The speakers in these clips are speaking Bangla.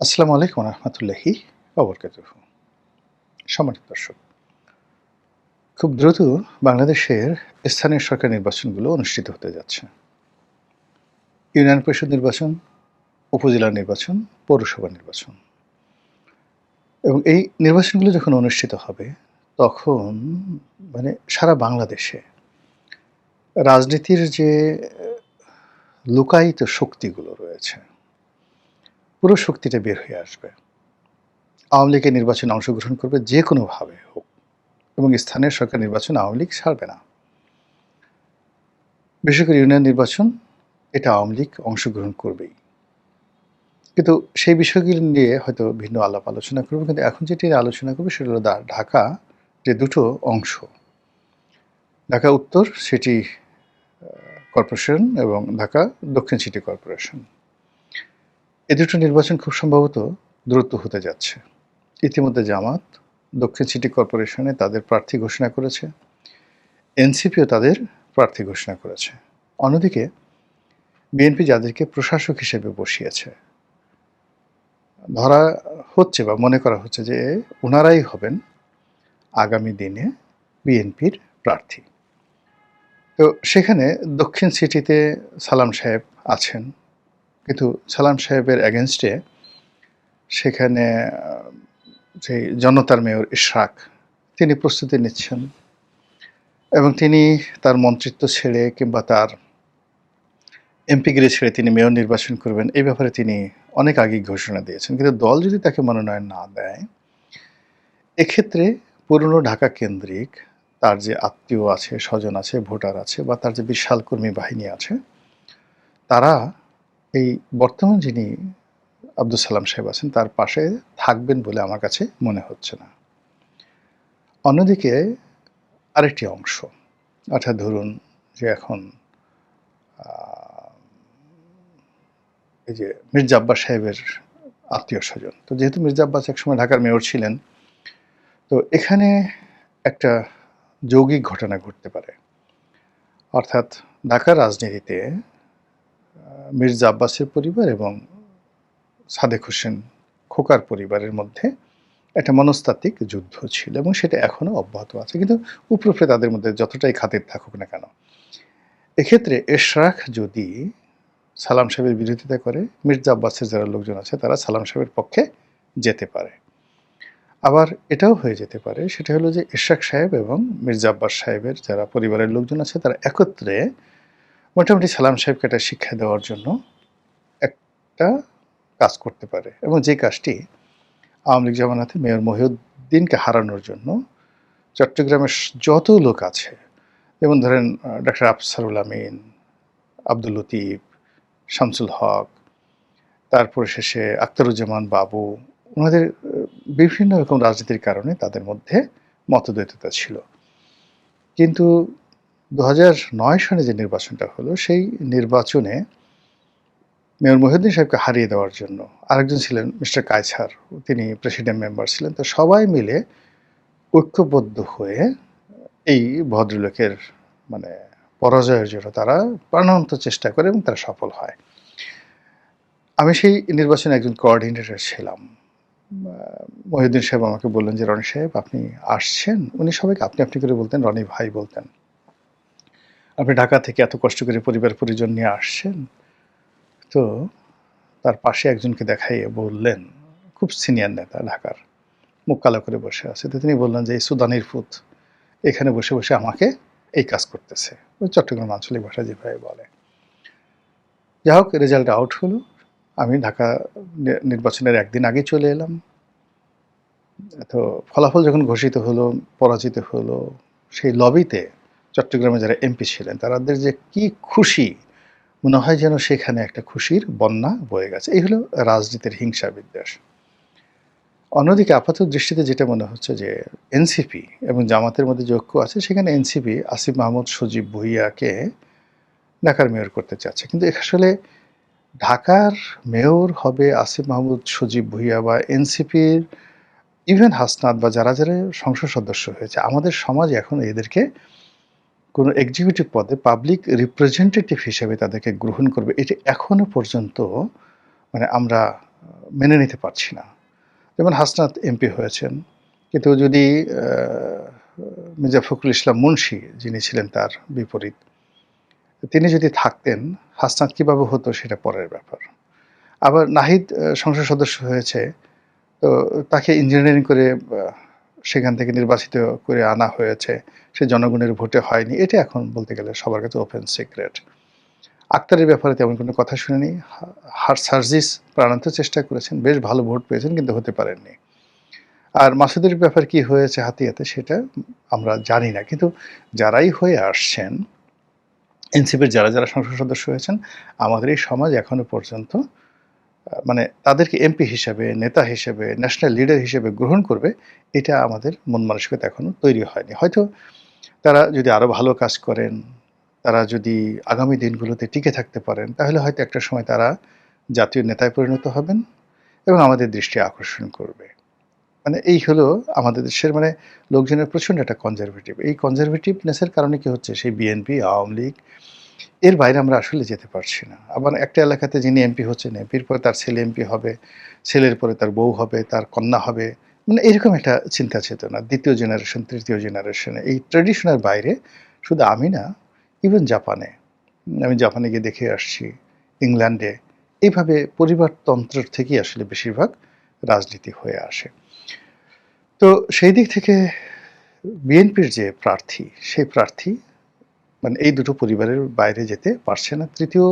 আসসালামু আলাইকুম রহমতুল্লাহি ওবরকাতুহু। সম্মানিত দর্শক, খুব দ্রুত বাংলাদেশের স্থানীয় সরকার নির্বাচনগুলো অনুষ্ঠিত হতে যাচ্ছে। ইউনিয়ন পরিষদ নির্বাচন, উপজেলা নির্বাচন, পৌরসভা নির্বাচন এবং এই নির্বাচনগুলো যখন অনুষ্ঠিত হবে তখন সারা বাংলাদেশে রাজনীতির যে লুকায়িত শক্তিগুলো রয়েছে পুরো শক্তিটা বের হয়ে আসবে। আওয়ামী লীগের নির্বাচনে অংশগ্রহণ করবে যে কোনোভাবে হোক এবং স্থানীয় সরকার নির্বাচন আওয়ামী লীগ ছাড়বে না। বিশেষ করে ইউনিয়ন নির্বাচন, এটা আওয়ামী লীগ অংশগ্রহণ করবেই। কিন্তু সেই বিষয়গুলো নিয়ে হয়তো ভিন্ন আলাপ আলোচনা করব। কিন্তু এখন যেটি আলোচনা করব সেটা হলো ঢাকা যে দুটো অংশ, ঢাকা উত্তর সিটি কর্পোরেশন এবং ঢাকা দক্ষিণ সিটি কর্পোরেশন। এই দুটো নির্বাচন খুব সম্ভবত দ্রুত হতে যাচ্ছে। ইতিমধ্যে জামাত দক্ষিণ সিটি কর্পোরেশনে তাদের প্রার্থী ঘোষণা করেছে, এনসিপিও তাদের প্রার্থী ঘোষণা করেছে। অন্যদিকে বিএনপি যাদেরকে প্রশাসক হিসেবে বসিয়েছে, ধরা হচ্ছে বা মনে করা হচ্ছে যে ওনারাই হবেন আগামী দিনে বিএনপির প্রার্থী। তো সেখানে দক্ষিণ সিটিতে সালাম সাহেব আছেন, কিন্তু সালাম সাহেবের এগেনস্টে সেখানে যে জনতার মেয়র ইশরাক, তিনি প্রস্তুতি নিচ্ছেন এবং তিনি তার মন্ত্রিত্ব ছেড়ে কিংবা তার এমপিগিরি ছেড়ে তিনি মেয়র নির্বাচন করবেন, এই ব্যাপারে তিনি অনেক আগেই ঘোষণা দিয়েছেন। কিন্তু দল যদি তাকে মনোনয়ন না দেয়, এক্ষেত্রে পুরনো ঢাকা কেন্দ্রিক তার যে আত্মীয় আছে, স্বজন আছে, ভোটার আছে বা তার যে বিশাল কর্মী বাহিনী আছে, তারা এই বর্তমান যিনি আব্দুল সালাম সাহেব আছেন তার পাশে থাকবেন বলে আমার কাছে মনে হচ্ছে না। অন্যদিকে আরেকটি অংশ, অর্থাৎ ধরুন যে এখন এই যে মির্জা আব্বাস সাহেবের আত্মীয় স্বজন, তো যেহেতু মির্জা আব্বাস একসময় ঢাকার মেয়র ছিলেন, তো এখানে একটা যৌগিক ঘটনা ঘটতে পারে। অর্থাৎ ঢাকার রাজনীতিতে মির্জা আব্বাসের পরিবার এবং সাদেক হোসেন খোকার পরিবারের মধ্যে একটা মনস্তাত্ত্বিক যুদ্ধ ছিল এবং সেটা এখনও অব্যাহত আছে। কিন্তু উপরে তাদের মধ্যে যতটাই খাতির থাকুক না কেন, এক্ষেত্রে এশরাক যদি সালাম সাহেবের বিরোধিতা করে, মির্জা আব্বাসের যারা লোকজন আছে তারা সালাম সাহেবের পক্ষে যেতে পারে। আবার এটাও হয়ে যেতে পারে, সেটা হলো যে ইশরাক সাহেব এবং মির্জা আব্বাস সাহেবের যারা পরিবারের লোকজন আছে তারা একত্রে মোটামুটি সালাম সাহেবকে একটা শিক্ষা দেওয়ার জন্য একটা কাজ করতে পারে এবং যে কাজটি আওয়ামী লীগ জামানাতে মেয়র মহিউদ্দিনকে হারানোর জন্য চট্টগ্রামের যত লোক আছে, যেমন ধরেন ডক্টর আফসারুল আমিন, আব্দুল লতিফ, শামসুল হক, তারপরে শেষে আখতারুজ্জামান বাবু, ওনাদের বিভিন্ন রকম রাজনীতির কারণে তাদের মধ্যে মতদ্বৈততা ছিল। কিন্তু 2009 সালে যে নির্বাচনটা হলো, সেই নির্বাচনে মেয়র মহিউদ্দিন সাহেবকে হারিয়ে দেওয়ার জন্য আরেকজন ছিলেন মিস্টার কায়ছার, তিনি প্রেসিডেন্ট মেম্বার ছিলেন। তো সবাই মিলে ঐক্যবদ্ধ হয়ে এই ভদ্রলোকের মানে পরাজয়ের জন্য তারা প্রাণান্ত চেষ্টা করে এবং তারা সফল হয়। আমি সেই নির্বাচনে একজন কোঅর্ডিনেটর ছিলাম। মহিউদ্দিন সাহেব আমাকে বললেন যে, "রনি সাহেব আপনি আসছেন?" উনি সবাইকে আপনি, আপনি করে বলতেন, রনি ভাই বলতেন। "আপনি ঢাকা থেকে এত কষ্ট করে পরিবার পরিজন নিয়ে আসছেন।" তো তার পাশে একজনকে দেখাইয়ে বললেন, খুব সিনিয়র নেতা ঢাকার, মুখ কালো করে বসে আছে। তো তিনি বললেন যে, "এই সুদানির ফুত এখানে বসে, বসে আমাকে এই কাজ করতেছে।" ওই চট্টগ্রাম আঞ্চলিক ভাষায় যেভাবে বলে। যাই হোক, রেজাল্ট আউট হলো। আমি ঢাকা নির্বাচনের একদিন আগেই চলে এলাম। তো ফলাফল যখন ঘোষিত হলো, পরাজিত হলো, সেই লবিতে চট্টগ্রামে যারা এমপি ছিলেন তাদের যে কি খুশি, মনে হয় যেন সেখানে একটা খুশির বন্যা বয়ে গেছে। এই হলো রাজনীতির হিংসা বিদ্বেষ। অন্যদিকে আপাত দৃষ্টিতে যেটা মনে হচ্ছে যে এনসিপি এবং জামাতের মধ্যে যে ঐক্য আছে, সেখানে এনসিপি আসিফ মাহমুদ সজীব ভুঁইয়াকে ঢাকার মেয়র করতে চাচ্ছে। কিন্তু আসলে ঢাকার মেয়র হবে আসিফ মাহমুদ সজীব ভুঁইয়া বা এনসিপির ইভেন হাসনাত বা যারা, যারা সংসদ সদস্য হয়েছে, আমাদের সমাজ এখন এদেরকে কোনো এক্সিকিউটিভ পদে পাবলিক রিপ্রেজেন্টেটিভ হিসেবে তাদেরকে গ্রহণ করবে, এটা এখনো পর্যন্ত আমরা মেনে নিতে পারছি না। যেমন হাসনাত এমপি হয়েছেন, কিন্তু যদি মির্জা ফখরুল ইসলাম মুন্সী যিনি ছিলেন তার বিপরীত, তিনি যদি থাকতেন, হাসনাত কিভাবে হতো সেটা পরের ব্যাপার। আবার নাহিদ সংসদ সদস্য হয়েছে, তো তাকে ইঞ্জিনিয়ারিং করে সেখান থেকে নির্বাচিত করে আনা হয়েছে। সে জনগণের ভোটে হয়নি। এটা এখন বলতে গেলে সবার কাছে ওপেন সিক্রেট। আক্তারের ব্যাপারে তেমন কোনো কথা শুনিনি। সার্জিস প্রাণান্ত চেষ্টা করেছেন, বেশ ভালো ভোট পেয়েছেন, কিন্তু হতে পারেননি। আর মাসুদের ব্যাপার কি হয়েছে হাতিয়াতে সেটা আমরা জানি না, কিন্তু যারাই হয়ে আসছেন, এনসিপির যারা সংসদ সদস্য হয়েছেন, আমাদের এই সমাজ এখনো পর্যন্ত মানে তাদেরকে এমপি হিসেবে, নেতা হিসেবে, ন্যাশনাল লিডার হিসেবে গ্রহণ করবে, এটা আমাদের মন মানসিকতা এখনো তৈরি হয়নি। হয়তো তারা যদি আরো ভালো কাজ করেন, তারা যদি আগামী দিনগুলোতে টিকে থাকতে পারেন, তাহলে হয়তো একটা সময় তারা জাতীয় নেতায় পরিণত হবেন এবং আমাদের দৃষ্টি আকর্ষণ করবে। মানে এই হলো আমাদের দেশের লোকজনের প্রচণ্ড একটা কনজারভেটিভ। এই কনজারভেটিভনেসের কারণে কি হচ্ছে, সেই বিএনপি, আওয়ামী লীগ, এর বাইরে আমরা আসলে যেতে পারছি না। আবার একটা এলাকাতে যিনি এমপি হচ্ছেন, এমপির পরে তার ছেলে এমপি হবে, ছেলের পরে তার বউ হবে, তার কন্যা হবে। এরকম একটা চিন্তা চেতনা, ২য় জেনারেশন, ৩য় জেনারেশনে। এই ট্র্যাডিশনের বাইরে শুধু আমি না, ইভেন জাপানে, আমি জাপানে গিয়ে দেখে আসছি, ইংল্যান্ডে, এইভাবে পরিবারতন্ত্রের থেকেই আসলে বেশিরভাগ রাজনীতি হয়ে আসে। তো সেই দিক থেকে বিএনপির যে প্রার্থী, সেই প্রার্থী এই দুটো পরিবারের বাইরে যেতে পারছে না। ৩য়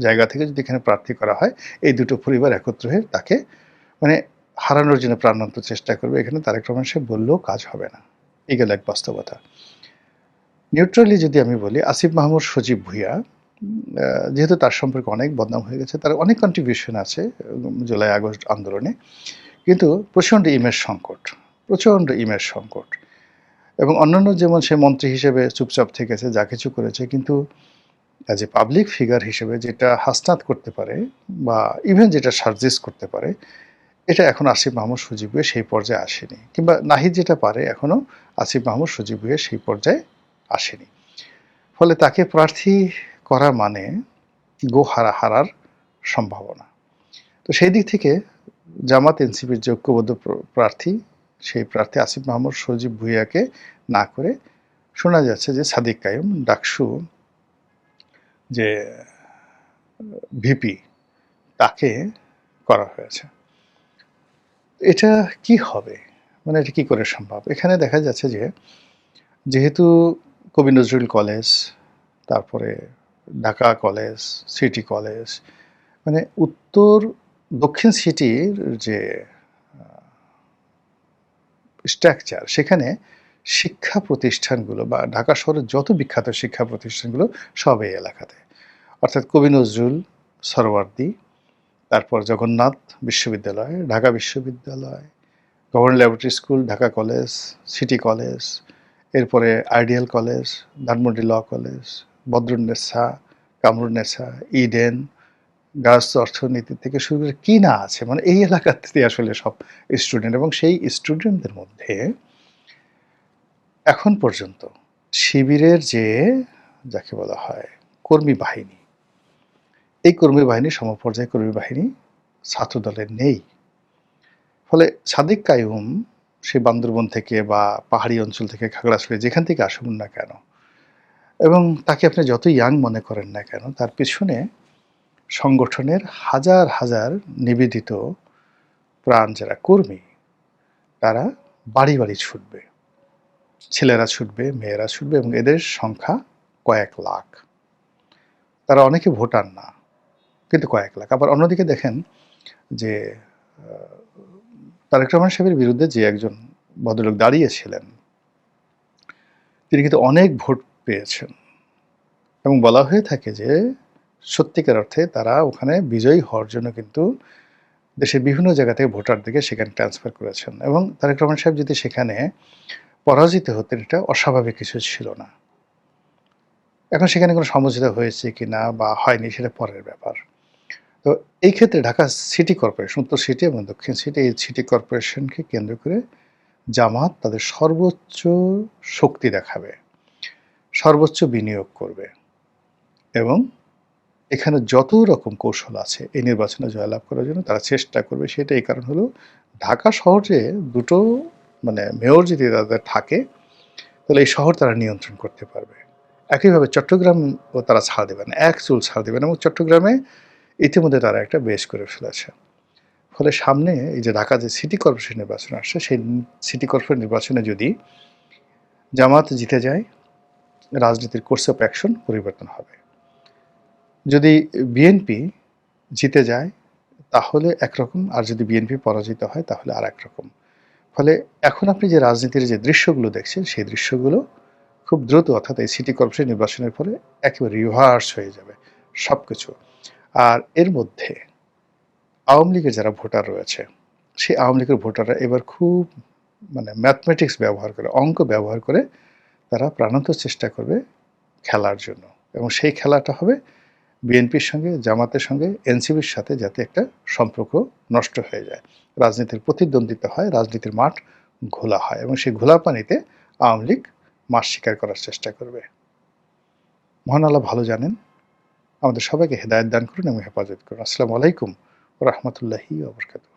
জায়গা থেকে যদি এখানে প্রার্থী করা হয়, এই দুটো পরিবার একত্র হয়ে তাকে মানে হারানোর জন্য প্রাণান্ত চেষ্টা করবে। এখানে তারেক রহমান সাহেব বললেও কাজ হবে না। এই গেল এক বাস্তবতা। নিউট্রালি যদি আমি বলি, আসিফ মাহমুদ সজীব ভুঁইয়া, যেহেতু তার সম্পর্কে অনেক বদনাম হয়ে গেছে, তার অনেক কন্ট্রিবিউশন আছে জুলাই আগস্ট আন্দোলনে, কিন্তু প্রচণ্ড ইমেজ সংকট, প্রচণ্ড ইমেজ সংকট। এবং অন্যান্য যেমন সে মন্ত্রী হিসেবে চুপচাপ থেকেছে, যা কিছু করেছে, কিন্তু অ্যাজ এ পাবলিক ফিগার হিসেবে যেটা হাসনাত করতে পারে বা ইভেন যেটা সার্জিস করতে পারে, এটা এখন আসিফ মাহমুদ সজীব ভুঁইয়া সেই পর্যায়ে আসেনি। কিংবা নাহিদ যেটা পারে, এখনও আসিফ মাহমুদ সজীব ভুঁইয়া সেই পর্যায়ে আসেনি। ফলে তাকে প্রার্থী করা মানে হারার সম্ভাবনা। তো সেই দিক থেকে জামাত এনসিপির যে ঐক্যবদ্ধ প্রার্থী, সেই প্রার্থী আসিফ মাহমুদ সজীব ভুঁইয়াকে না করে শোনা যাচ্ছে যে সাদিক কাইয়ুম, ডাকসু যে ভিপি, তাকে করা হয়েছে। এটা কি হবে, এটা কি করে সম্ভব? এখানে দেখা যাচ্ছে যে যেহেতু কবি নজরুল কলেজ, তারপরে ঢাকা কলেজ, সিটি কলেজ, উত্তর দক্ষিণ সিটির যে স্ট্রাকচার, সেখানে শিক্ষা প্রতিষ্ঠানগুলো বা ঢাকা শহরের যত বিখ্যাত শিক্ষা প্রতিষ্ঠানগুলো সব এই এলাকাতে। অর্থাৎ কবি নজরুল, সরওয়ার্দী, তারপর জগন্নাথ বিশ্ববিদ্যালয়, ঢাকা বিশ্ববিদ্যালয়, government laboratory school, Dhaka college, city college, এরপরে ideal college, Dhanmondi law college, Badrunnesa, Kamrunnesa, Eden, girls অর্থনীতি থেকে শুরু করে কি না আছে, এই এলাকাতে আসলে সব স্টুডেন্ট। এবং সেই স্টুডেন্টদের মধ্যে এখন পর্যন্ত শিবিরের যে যাকে বলা হয় কর্মী বাহিনী, এই কর্মী বাহিনী, সমপর্যায় কর্মী বাহিনী ছাত্রদলের নেই। ফলে সাদিক কাইয়ুম সে বান্দরবন থেকে বা পাহাড়ি অঞ্চল থেকে, খাগড়াছড়ি, যেখান থেকে আসুন না কেন, এবং তাকে আপনি যত ইয়াং মনে করেন না কেন, তার পিছনে সংগঠনের হাজার হাজার নিবেদিত প্রাণ যারা কর্মী, তারা বাড়ি বাড়ি ছুটবে, ছেলেরা ছুটবে, মেয়েরা ছুটবে, এবং এদের সংখ্যা কয়েক লাখ। তারা অনেকে ভোটার না, কিন্তু কয়েক লাখ। আবার অন্যদিকে দেখেন যে তারেক রহমান সাহেবের বিরুদ্ধে যে একজন ভদ্রলোক দাঁড়িয়েছিলেন, তিনি কিন্তু অনেক ভোট পেয়েছেন, এবং বলা হয়ে থাকে যে সত্যিকার অর্থে তারা ওখানে বিজয়ী হওয়ার জন্য কিন্তু দেশের বিভিন্ন জায়গা থেকে ভোটারদেরকে সেখানে ট্রান্সফার করেছেন। এবং তারেক রহমান সাহেব যদি সেখানে পরাজিত হতেন, এটা অস্বাভাবিক কিছু ছিল না। এখন সেখানে কোনো সমঝোতা হয়েছে কি না বা হয়নি, সেটা পরের ব্যাপার। তো এই ক্ষেত্রে ঢাকা সিটি কর্পোরেশন, উত্তর সিটি এবং দক্ষিণ সিটি, এই সিটি কর্পোরেশনকে কেন্দ্র করে জামাত তাদের সর্বোচ্চ শক্তি দেখাবে, সর্বোচ্চ বিনিয়োগ করবে, এবং এখানে যত রকম কৌশল আছে এই নির্বাচনে জয়লাভ করার জন্য তারা চেষ্টা করবে। সেটা এই কারণ হলো ঢাকা শহরে দুটো মানে মেয়র যদি তাদের থাকে তাহলে এই শহর তারা নিয়ন্ত্রণ করতে পারবে। একইভাবে চট্টগ্রামও তারা ছাড় দেবে না। এক চুল ছাড় দেবে না এবং চট্টগ্রামে ইতিমধ্যে তারা একটা বেশ করে ফেলেছে। ফলে সামনে এই যে ঢাকা যে সিটি কর্পোরেশন নির্বাচন আসছে সেই সিটি কর্পোরেশন নির্বাচনে যদি জামাত জিতে যায় রাজনীতির কোর্স অফ অ্যাকশন পরিবর্তন হবে। যদি বিএনপি জিতে যায় তাহলে একরকম, আর যদি বিএনপি পরাজিত হয় তাহলে আর একরকম। ফলে এখন আপনি যে রাজনীতির যে দৃশ্যগুলো দেখছেন সেই দৃশ্যগুলো খুব দ্রুত অর্থাৎ এই সিটি কর্পোরেশন নির্বাচনের পরে একেবারে রিভার্স হয়ে যাবে সব কিছু। আর এর মধ্যে আওয়ামী লীগের যারা ভোটার রয়েছে সেই আওয়ামী লীগের ভোটাররা এবার খুব মানে ম্যাথমেটিক্স ব্যবহার করে, অঙ্ক ব্যবহার করে তারা প্রাণান্ত চেষ্টা করবে খেলার জন্য এবং সেই খেলাটা হবে বিএনপির সঙ্গে, জামাতের সঙ্গে, এনসিপির সাথে যাতে একটা সম্পর্ক নষ্ট হয়ে যায়, রাজনীতির প্রতিদ্বন্দ্বিতা হয়, রাজনীতির মাঠ ঘোলা হয় এবং সেই ঘোলা পানিতে আওয়ামী লীগ মাছ শিকার করার চেষ্টা করবে। মহান আল্লাহ ভালো জানেন। আমাদের সবাইকে হেদায়েত দান করুন এবং হেফাজত করুন। আসসালামু আলাইকুম ওয়া রাহমাতুল্লাহি ওয়া বারাকাতুহু।